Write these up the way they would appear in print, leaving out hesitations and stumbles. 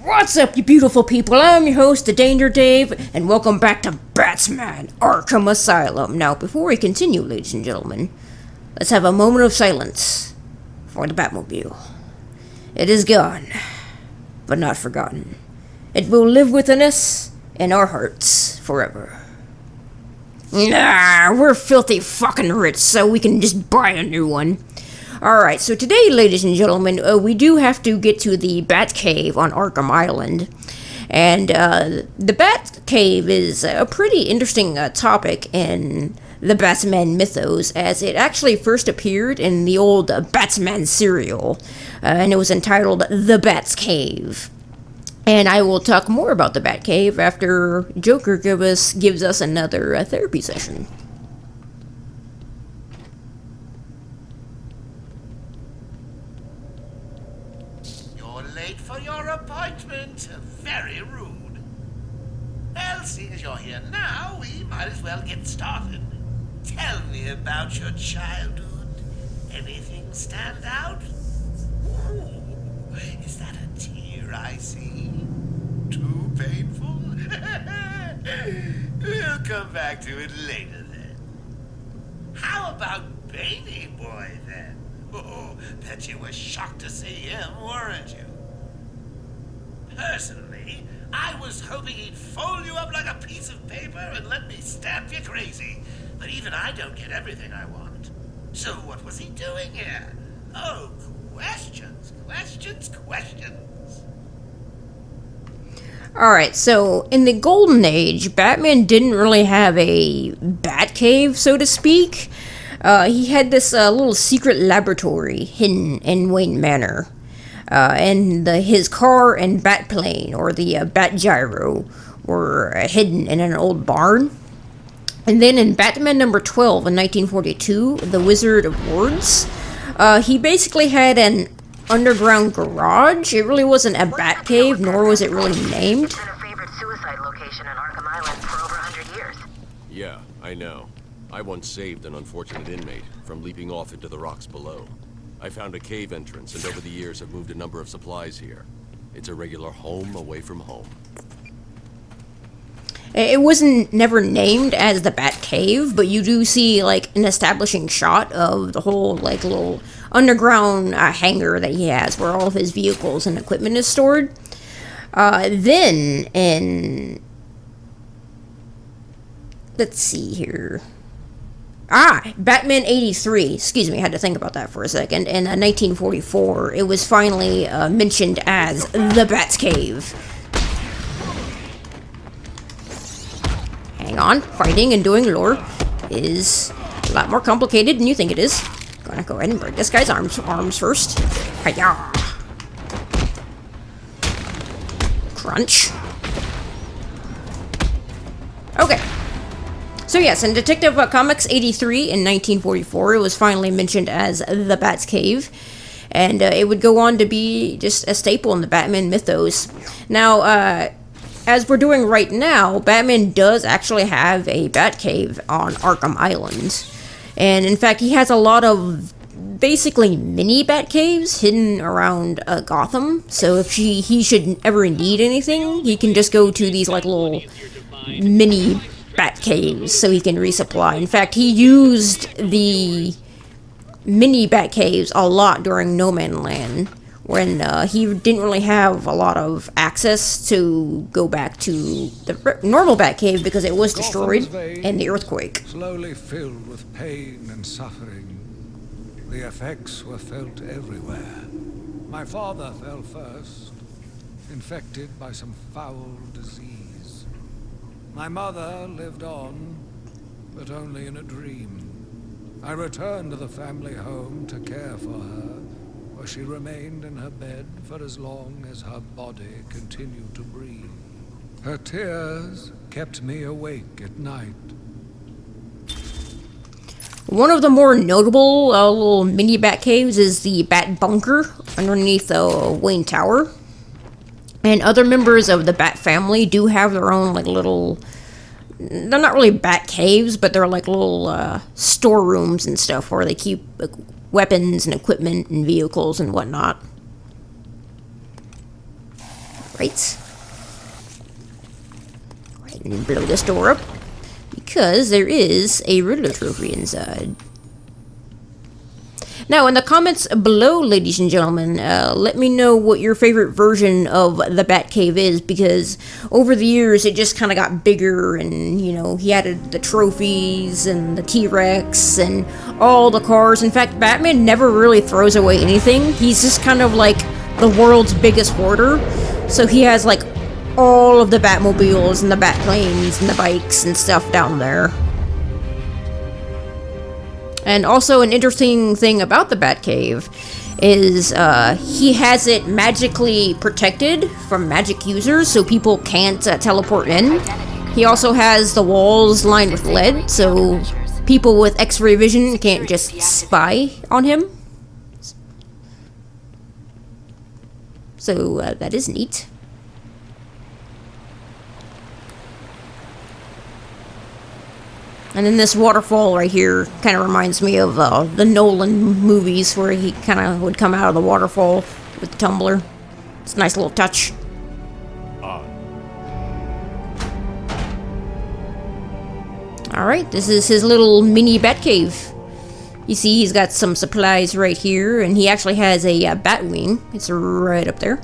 What's up, you beautiful people? I'm your host, the Danger Dave, and welcome back to Batman Arkham Asylum. Now, before we continue, ladies and gentlemen, let's have a moment of silence for the Batmobile. It is gone, but not forgotten. It will live within us and our hearts forever. Nah, we're filthy fucking rich, so we can just buy a new one. Alright, so today, ladies and gentlemen, we do have to get to the Batcave on Arkham Island. And the Batcave is a pretty interesting topic in the Batman mythos, as it actually first appeared in the old Batman serial, and it was entitled The Batcave. And I will talk more about the Batcave after Joker gives us another therapy session. Late for your appointment. Very rude. Well, seeing as you're here now, we might as well get started. Tell me about your childhood. Anything stand out? Ooh, is that a tear I see? Too painful? We'll come back to it later then. How about Baby Boy then? Oh, bet you were shocked to see him, weren't you? Personally, I was hoping he'd fold you up like a piece of paper and let me stamp you crazy. But even I don't get everything I want. So what was he doing here? Oh, questions. Alright, so in the Golden Age, Batman didn't really have a Batcave, so to speak. He had this little secret laboratory hidden in Wayne Manor. And his car and Batplane, or the Bat Gyro, were hidden in an old barn. And then in Batman number 12 in 1942, The Wizard of Words, he basically had an underground garage. It really wasn't a Batcave, nor was it really named. It's been a favorite suicide location on Arkham Island for over 100 years. Yeah, I know. I once saved an unfortunate inmate from leaping off into the rocks below. I found a cave entrance, and over the years have moved a number of supplies here. It's a regular home away from home. It wasn't never named as the Batcave, but you do see, like, an establishing shot of the whole, like, little underground hangar that he has, where all of his vehicles and equipment is stored. Then, in... let's see here... Batman 83. Excuse me, I had to think about that for a second. In 1944, it was finally mentioned as the Batcave. Hang on, fighting and doing lore is a lot more complicated than you think it is. Gonna go ahead and break this guy's arms first. Hiya! Crunch. Okay. So yes, in Detective Comics 83 in 1944, it was finally mentioned as the Batcave, and it would go on to be just a staple in the Batman mythos. Now, as we're doing right now, Batman does actually have a Batcave on Arkham Island, and in fact, he has a lot of basically mini Batcaves hidden around Gotham, so if he should ever need anything, he can just go to these like little mini Batcaves so he can resupply. In fact, he used the mini Batcaves a lot during No Man's Land, when he didn't really have a lot of access to go back to the normal Batcave because it was destroyed in the earthquake. Slowly filled with pain and suffering. The effects were felt everywhere. My father fell first, infected by some foul disease. My mother lived on, but only in a dream. I returned to the family home to care for her, where she remained in her bed for as long as her body continued to breathe. Her tears kept me awake at night. One of the more notable little mini Batcaves is the Bat Bunker underneath Wayne Tower. And other members of the Bat family do have their own, like, little... they're not really Bat caves, but they're like little storerooms and stuff where they keep weapons and equipment and vehicles and whatnot. Right. Go ahead and blow this door up. Because there is a Riddler trophy inside. Now, in the comments below, ladies and gentlemen, let me know what your favorite version of the Batcave is, because over the years it just kind of got bigger, and, you know, he added the trophies and the T-Rex and all the cars. In fact, Batman never really throws away anything. He's just kind of like the world's biggest hoarder. So he has, like, all of the Batmobiles and the Batplanes and the bikes and stuff down there. And also, an interesting thing about the Batcave is he has it magically protected from magic users, so people can't teleport in. He also has the walls lined with lead, so people with X-ray vision can't just spy on him. So that is neat. And then this waterfall right here kind of reminds me of the Nolan movies, where he kind of would come out of the waterfall with the tumbler. It's a nice little touch. Alright, this is his little mini Batcave. You see, he's got some supplies right here, and he actually has a Batwing. It's right up there.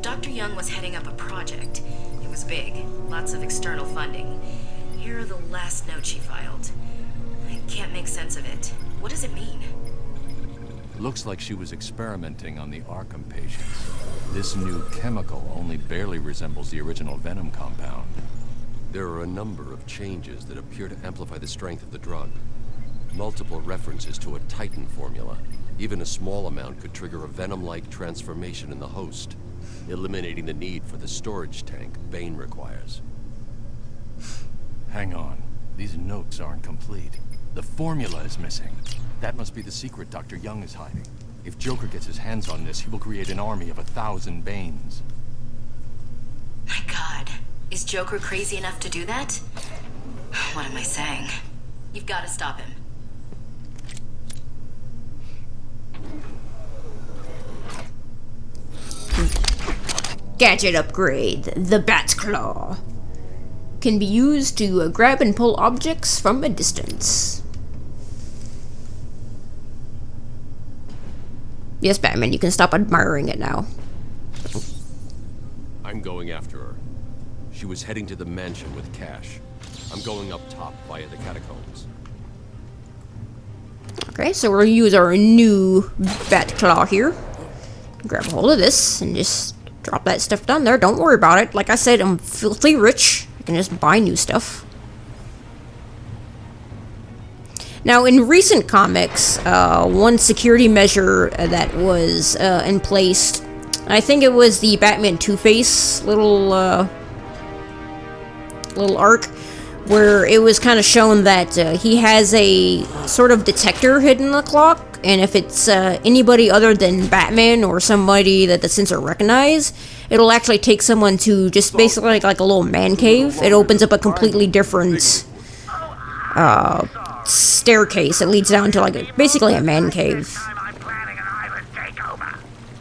Dr. Young was heading up a project. It was big, lots of external funding. Here are the last notes she filed. I can't make sense of it. What does it mean? Looks like she was experimenting on the Arkham patients. This new chemical only barely resembles the original venom compound. There are a number of changes that appear to amplify the strength of the drug. Multiple references to a Titan formula. Even a small amount could trigger a venom-like transformation in the host, eliminating the need for the storage tank Bane requires. Hang on. These notes aren't complete. The formula is missing. That must be the secret Dr. Young is hiding. If Joker gets his hands on this, he will create an army of 1,000 Banes. My God. Is Joker crazy enough to do that? What am I saying? You've got to stop him. Gadget upgrade, the Bat's Claw. Can be used to grab and pull objects from a distance. Yes, Batman, you can stop admiring it now. I'm going after her. She was heading to the mansion with cash. I'm going up top via the catacombs. Okay, so we'll use our new Bat Claw here. Grab a hold of this and just drop that stuff down there. Don't worry about it. Like I said, I'm filthy rich. I can just buy new stuff. Now, in recent comics, one security measure that was in place, I think it was the Batman Two-Face little arc, where it was kind of shown that he has a sort of detector hidden in the clock, and if it's anybody other than Batman or somebody that the sensor recognize, it'll actually take someone to just basically like a little man cave. It opens up a completely different staircase that leads down to like basically a man cave.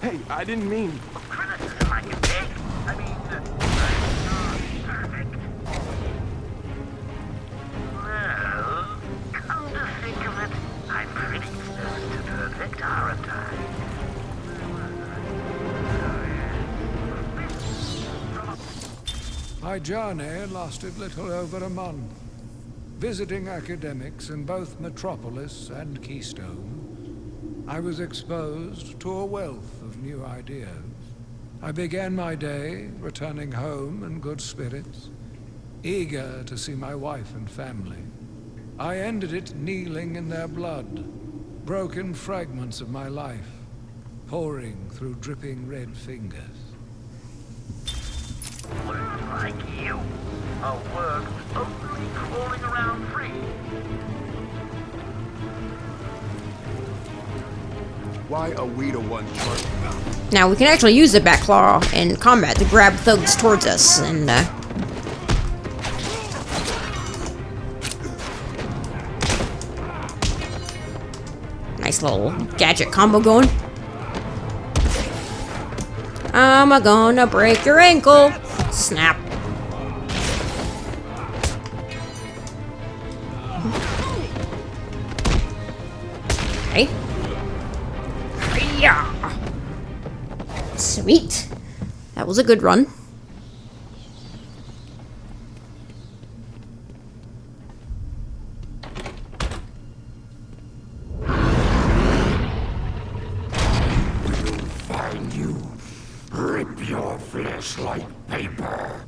Hey, I didn't mean... My journey lasted little over a month. Visiting academics in both Metropolis and Keystone, I was exposed to a wealth of new ideas. I began my day returning home in good spirits, eager to see my wife and family. I ended it kneeling in their blood, broken fragments of my life, pouring through dripping red fingers. Like you. A worm only crawling around free. Why are we the ones charging now? Now, we can actually use the Bat Claw in combat to grab thugs towards us, and Nice little gadget combo going. I'm gonna break your ankle. Snap. Okay. Yeah. Sweet. That was a good run. Find you. Rip your flesh like paper.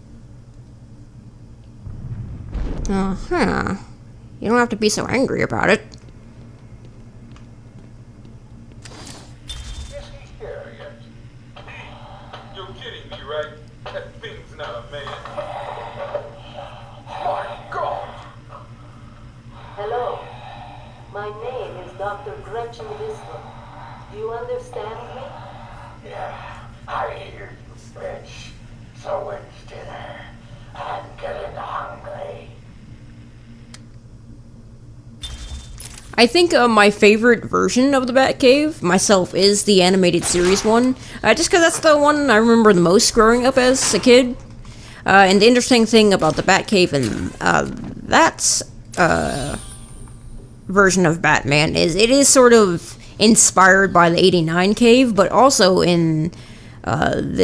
Uh-huh. You don't have to be so angry about it. You're kidding me, right? That thing's not a man. My God! Hello. My name is Dr. Gretchen Whistler. Do you understand me? Yeah, I hear you, bitch. So when's dinner? I'm getting hungry. I think my favorite version of the Batcave, myself, is the animated series one. Just because that's the one I remember the most growing up as a kid. And the interesting thing about the Batcave and that version of Batman is it is sort of inspired by the '89 cave, but also in and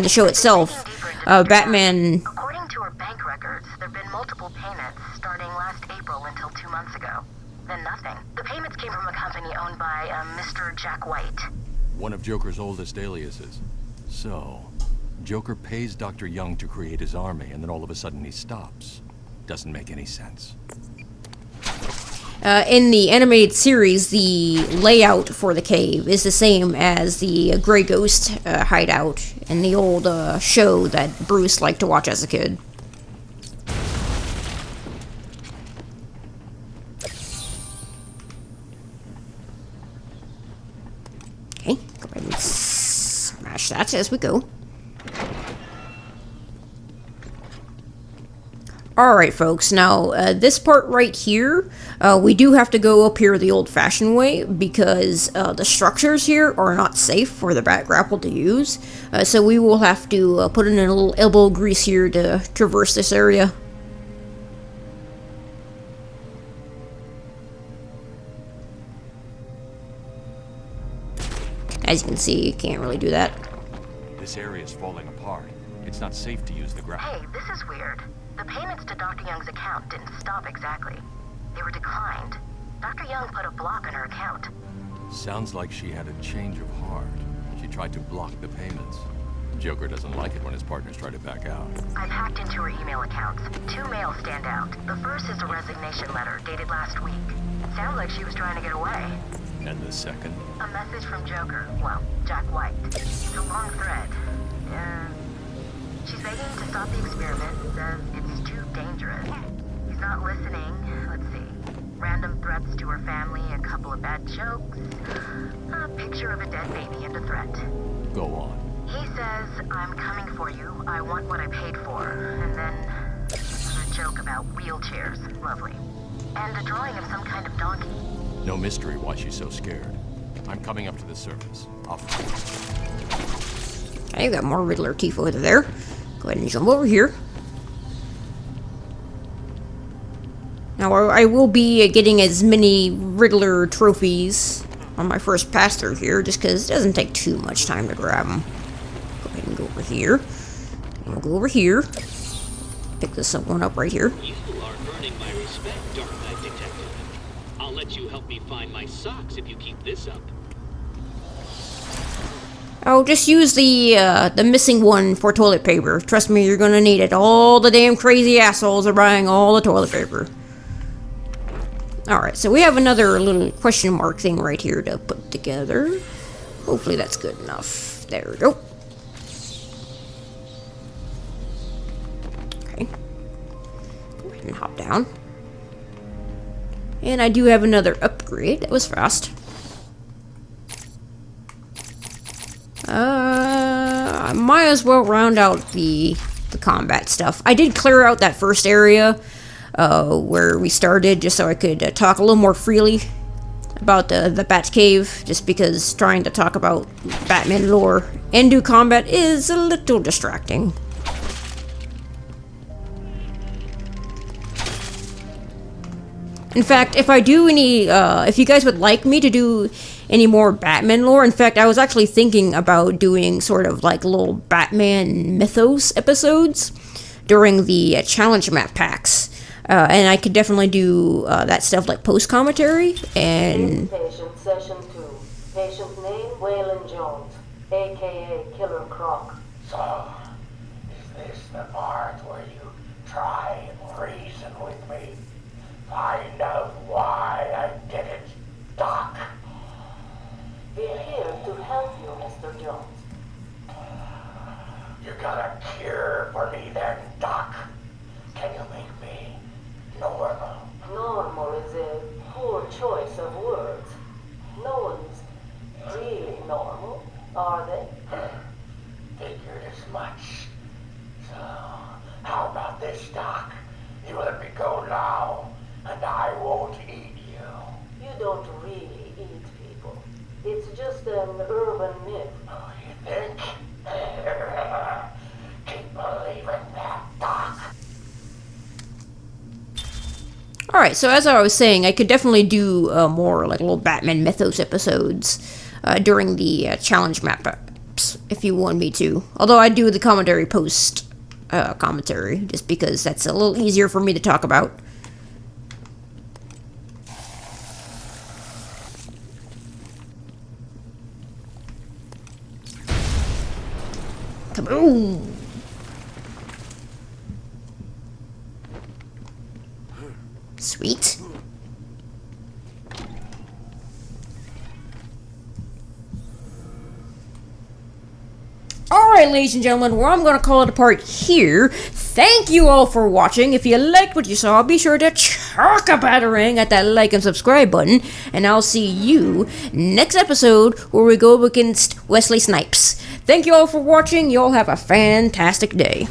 the show itself, Batman. According to her bank records, there have been multiple payments starting last April until 2 months ago. Then nothing. The payments came from a company owned by Mr. Jack White. One of Joker's oldest aliases. So, Joker pays Dr. Young to create his army, and then all of a sudden he stops. Doesn't make any sense. In the animated series, the layout for the cave is the same as the Grey Ghost hideout in the old show that Bruce liked to watch as a kid. Okay, go ahead and smash that as we go. Alright folks, now this part right here, we do have to go up here the old-fashioned way because the structures here are not safe for the Bat Grapple to use. So we will have to put in a little elbow grease here to traverse this area. As you can see, you can't really do that. This area is falling apart. It's not safe to use the grapple. Hey, this is weird. The payments to Dr. Young's account didn't stop exactly. They were declined. Dr. Young put a block on her account. Sounds like she had a change of heart. She tried to block the payments. Joker doesn't like it when his partners try to back out. I've hacked into her email accounts. 2 mails stand out. The first is a resignation letter dated last week. Sounds like she was trying to get away. And the second? A message from Joker. Well, Jack White. It's a long thread. She's begging to stop the experiment. Says it's too dangerous. He's not listening. Let's see. Random threats to her family, a couple of bad jokes, a picture of a dead baby, and a threat. Go on. He says, I'm coming for you. I want what I paid for. And then a joke about wheelchairs. Lovely. And a drawing of some kind of donkey. No mystery why she's so scared. I'm coming up to the surface. I'll find. Okay, you got more Riddler teeth over there. Go ahead and jump over here. Now, I will be getting as many Riddler trophies on my first pass through here, just because it doesn't take too much time to grab them. Go ahead and go over here. And we'll go over here. Pick this one up right here. You are earning my respect, Dark Knight Detective. I'll let you help me find my socks if you keep this up. Oh, just use the missing one for toilet paper. Trust me, you're gonna need it. All the damn crazy assholes are buying all the toilet paper. Alright, so we have another little question mark thing right here to put together. Hopefully that's good enough. There we go. Okay. Go ahead and hop down. And I do have another upgrade. That was fast. I might as well round out the combat stuff. I did clear out that first area where we started, just so I could talk a little more freely about the Batcave, just because trying to talk about Batman lore and do combat is a little distracting. In fact, if I do any, if you guys would like me to do any more Batman lore, in fact, I was actually thinking about doing sort of like little Batman mythos episodes during the challenge map packs. And I could definitely do that stuff like post-commentary, and... Patient session 2. Patient name, Waylon Jones, a.k.a. Killer Croc. So, is this the part where you try and reason with me? Find out why I did it, Doc. We're here to help you, Mr. Jones. You got a cure for me then, Doc? Can you make me normal? Normal is a poor choice of words. No one's really normal, are they? Figured as much. So, how about this, Doc? You let me go now, and I won't eat you. You don't really eat people. It's just an urban myth. Oh, you think? Keep believing that, Doc. Alright, so as I was saying, I could definitely do more like little Batman mythos episodes during the challenge maps, if you want me to. Although I do the commentary post commentary, just because that's a little easier for me to talk about. Kaboom! Sweet. Alright, ladies and gentlemen, well, I'm going to call it a part here. Thank you all for watching. If you liked what you saw, be sure to chuck a battering at that like and subscribe button. And I'll see you next episode where we go up against Wesley Snipes. Thank you all for watching. You all have a fantastic day.